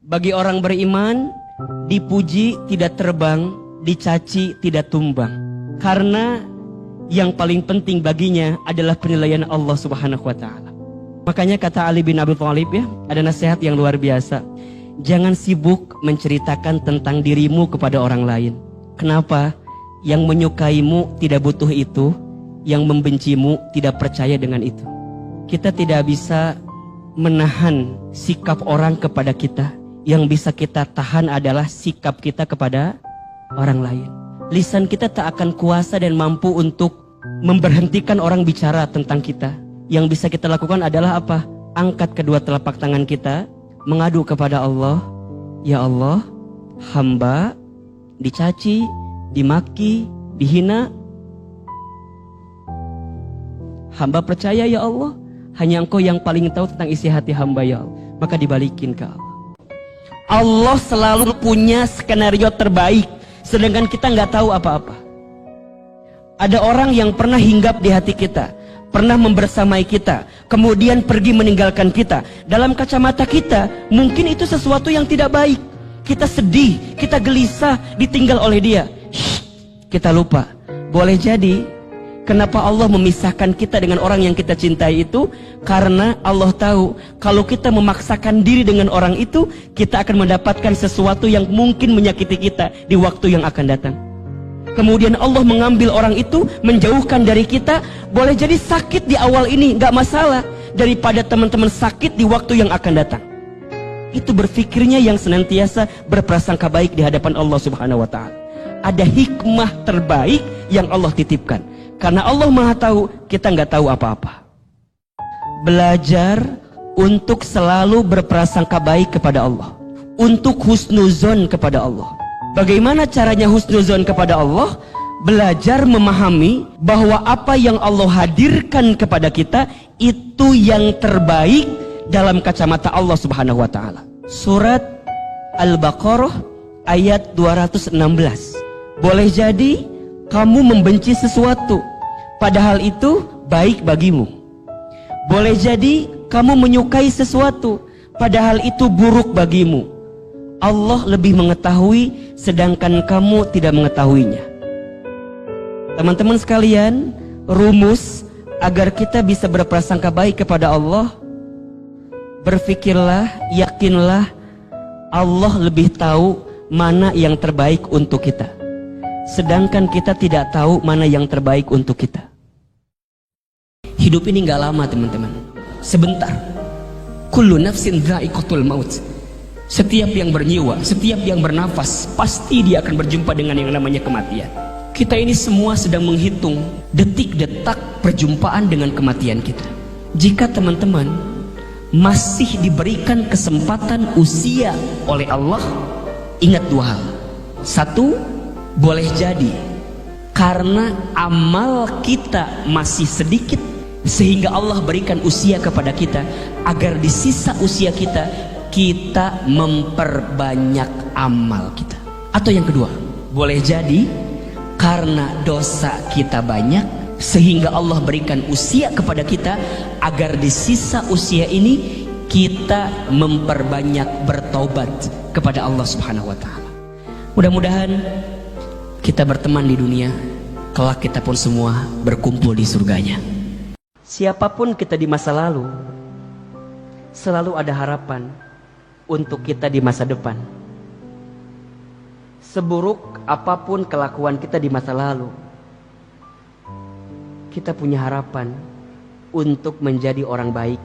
Bagi orang beriman, dipuji tidak terbang, dicaci tidak tumbang. Karena yang paling penting baginya adalah penilaian Allah Subhanahu wa Ta'ala. Makanya kata Ali bin Abi Thalib, ya, ada nasihat yang luar biasa. Jangan sibuk menceritakan tentang dirimu kepada orang lain. Kenapa? Yang menyukaimu tidak butuh itu, yang membencimu tidak percaya dengan itu. Kita tidak bisa menahan sikap orang kepada kita. Yang bisa kita tahan adalah sikap kita kepada orang lain. Lisan kita tak akan kuasa dan mampu untuk memberhentikan orang bicara tentang kita. Yang bisa kita lakukan adalah apa? Angkat kedua telapak tangan kita, mengadu kepada Allah. Ya Allah, hamba dicaci, dimaki, dihina. Hamba percaya ya Allah, hanya Engkau yang paling tahu tentang isi hati hamba ya Allah. Maka dibalikin ke Allah. Allah selalu punya skenario terbaik, sedangkan kita nggak tahu apa-apa. Ada orang yang pernah hinggap di hati kita, pernah membersamai kita, kemudian pergi meninggalkan kita. Dalam kacamata kita, mungkin itu sesuatu yang tidak baik. Kita sedih, kita gelisah, ditinggal oleh dia. Kita lupa. Boleh jadi, kenapa Allah memisahkan kita dengan orang yang kita cintai itu? Karena Allah tahu, kalau kita memaksakan diri dengan orang itu, kita akan mendapatkan sesuatu yang mungkin menyakiti kita di waktu yang akan datang. Kemudian Allah mengambil orang itu, menjauhkan dari kita. Boleh jadi sakit di awal ini, gak masalah, daripada teman-teman sakit di waktu yang akan datang. Itu berfikirnya yang senantiasa berprasangka baik di hadapan Allah Subhanahu wa Ta'ala. Ada hikmah terbaik yang Allah titipkan. Karena Allah Maha tahu, kita nggak tahu apa-apa. Belajar untuk selalu berprasangka baik kepada Allah, untuk husnuzon kepada Allah. Bagaimana caranya husnuzon kepada Allah? Belajar memahami bahwa apa yang Allah hadirkan kepada kita itu yang terbaik dalam kacamata Allah Subhanahu wa Ta'ala. Surat Al-Baqarah ayat 216. Boleh jadi kamu membenci sesuatu, padahal itu baik bagimu. Boleh jadi kamu menyukai sesuatu, padahal itu buruk bagimu. Allah lebih mengetahui, sedangkan kamu tidak mengetahuinya. Teman-teman sekalian, rumus agar kita bisa berprasangka baik kepada Allah, berfikirlah, yakinlah, Allah lebih tahu mana yang terbaik untuk kita. Sedangkan kita tidak tahu mana yang terbaik untuk kita. Hidup ini gak lama teman-teman, sebentar. Kullu nafsin dha'iqatul maut. Setiap yang bernyawa, setiap yang bernafas, pasti dia akan berjumpa dengan yang namanya kematian. Kita ini semua sedang menghitung detik-detak perjumpaan dengan kematian kita. Jika teman-teman masih diberikan kesempatan usia oleh Allah, ingat dua hal. Satu, boleh jadi karena amal kita masih sedikit, sehingga Allah berikan usia kepada kita agar di sisa usia kita memperbanyak amal kita. Atau yang kedua, boleh jadi karena dosa kita banyak, sehingga Allah berikan usia kepada kita agar di sisa usia ini kita memperbanyak bertaubat kepada Allah Subhanahu wa Ta'ala. Mudah-mudahan kita berteman di dunia, kelak kita pun semua berkumpul di surganya. Siapapun kita di masa lalu, selalu ada harapan untuk kita di masa depan. Seburuk apapun kelakuan kita di masa lalu, kita punya harapan untuk menjadi orang baik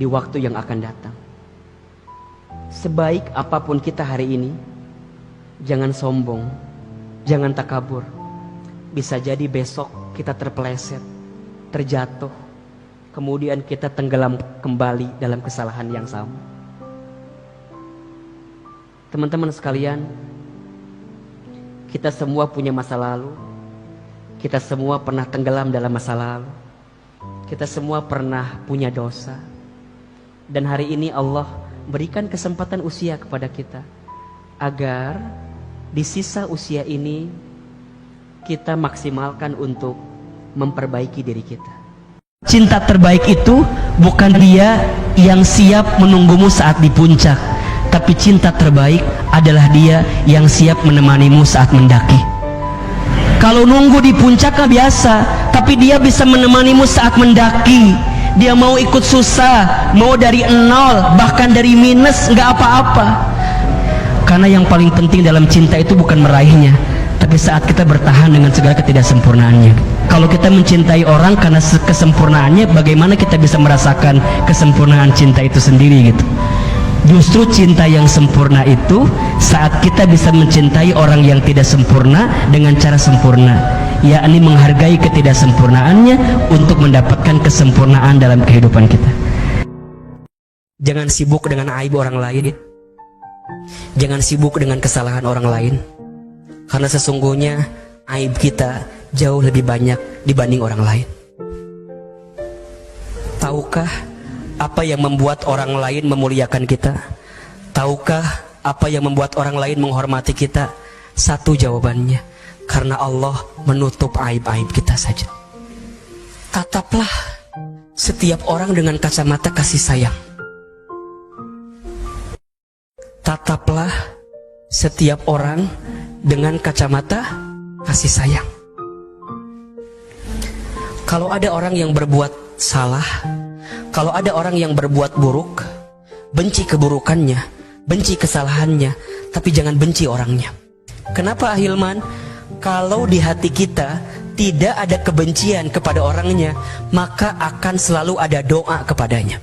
di waktu yang akan datang. Sebaik apapun kita hari ini, jangan sombong, jangan takabur. Bisa jadi besok kita terpeleset, terjatuh, kemudian kita tenggelam kembali dalam kesalahan yang sama. Teman-teman sekalian, kita semua punya masa lalu. Kita semua pernah tenggelam dalam masa lalu. Kita semua pernah punya dosa. Dan hari ini Allah berikan kesempatan usia kepada kita, agar di sisa usia ini kita maksimalkan untuk memperbaiki diri kita. Cinta terbaik itu bukan dia yang siap menunggumu saat di puncak, tapi Tapi cinta terbaik adalah dia yang siap menemanimu saat mendaki. Kalau nunggu di puncak biasa, tapi dia bisa menemanimu saat mendaki. Dia mau ikut susah, mau dari nol, bahkan dari minus, nggak apa-apa. Karena yang paling penting dalam cinta itu bukan meraihnya, tapi saat kita bertahan dengan segala ketidaksempurnaannya. Kalau kita mencintai orang karena kesempurnaannya, bagaimana kita bisa merasakan kesempurnaan cinta itu sendiri gitu. Justru cinta yang sempurna itu saat kita bisa mencintai orang yang tidak sempurna dengan cara sempurna, yakni menghargai ketidaksempurnaannya untuk mendapatkan kesempurnaan dalam kehidupan kita. Jangan sibuk dengan aib orang lain, jangan sibuk dengan kesalahan orang lain, karena sesungguhnya aib kita jauh lebih banyak dibanding orang lain. Tahukah apa yang membuat orang lain memuliakan kita? Tahukah apa yang membuat orang lain menghormati kita? Satu jawabannya, karena Allah menutup aib-aib kita saja. Tataplah setiap orang dengan kacamata kasih sayang. Tataplah setiap orang dengan kacamata kasih sayang. Kalau ada orang yang berbuat salah, kalau ada orang yang berbuat buruk, benci keburukannya, benci kesalahannya, tapi jangan benci orangnya. Kenapa Ahilman? Kalau di hati kita tidak ada kebencian kepada orangnya, maka akan selalu ada doa kepadanya.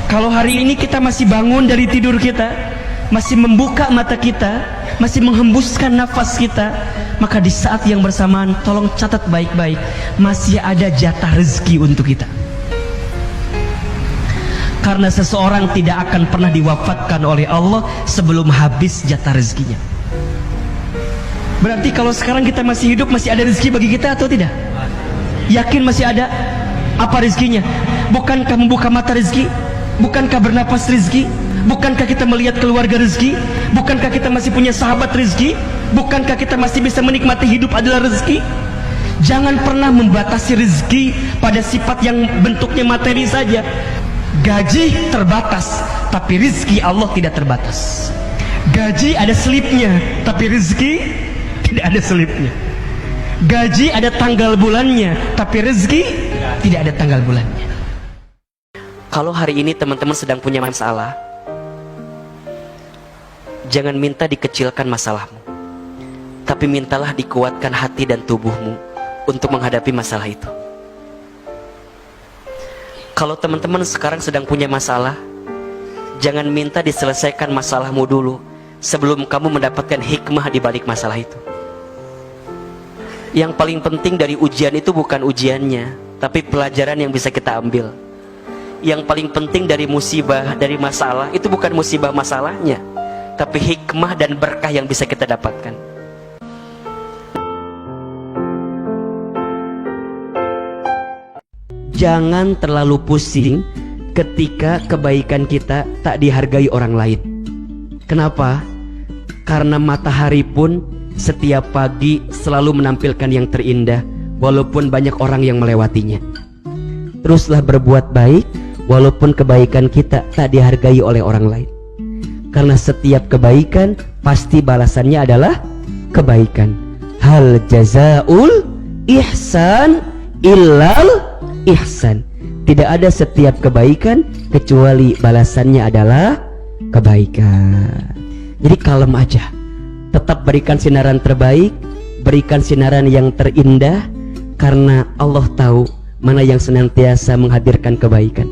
Kalau hari ini kita masih bangun dari tidur kita, masih membuka mata kita, masih menghembuskan nafas kita, maka di saat yang bersamaan tolong catat baik-baik, masih ada jatah rezeki untuk kita. Karena seseorang tidak akan pernah diwafatkan oleh Allah sebelum habis jatah rezekinya. Berarti kalau sekarang kita masih hidup, masih ada rezeki bagi kita atau tidak? Yakin masih ada? Apa rezekinya? Bukankah membuka mata rezeki? Bukankah bernapas rezeki? Bukankah kita melihat keluarga rezeki? Bukankah kita masih punya sahabat rezeki? Bukankah kita masih bisa menikmati hidup adalah rezeki? Jangan pernah membatasi rezeki pada sifat yang bentuknya materi saja. Gaji terbatas, tapi rezeki Allah tidak terbatas. Gaji ada selipnya, tapi rezeki tidak ada selipnya. Gaji ada tanggal bulannya, tapi rezeki tidak ada tanggal bulannya. Kalau hari ini teman-teman sedang punya masalah, jangan minta dikecilkan masalahmu, tapi mintalah dikuatkan hati dan tubuhmu untuk menghadapi masalah itu. Kalau teman-teman sekarang sedang punya masalah, jangan minta diselesaikan masalahmu dulu sebelum kamu mendapatkan hikmah di balik masalah itu. Yang paling penting dari ujian itu bukan ujiannya, tapi pelajaran yang bisa kita ambil. Yang paling penting dari musibah, dari masalah, itu bukan musibah masalahnya, tapi hikmah dan berkah yang bisa kita dapatkan. Jangan terlalu pusing ketika kebaikan kita tak dihargai orang lain. Kenapa? Karena matahari pun setiap pagi selalu menampilkan yang terindah, walaupun banyak orang yang melewatinya. Teruslah berbuat baik, walaupun kebaikan kita tak dihargai oleh orang lain. Karena setiap kebaikan pasti balasannya adalah kebaikan. Hal jazaul ihsan illal ihsan. Tidak ada setiap kebaikan kecuali balasannya adalah kebaikan. Jadi kalem aja, tetap berikan sinaran terbaik, berikan sinaran yang terindah, karena Allah tahu mana yang senantiasa menghadirkan kebaikan.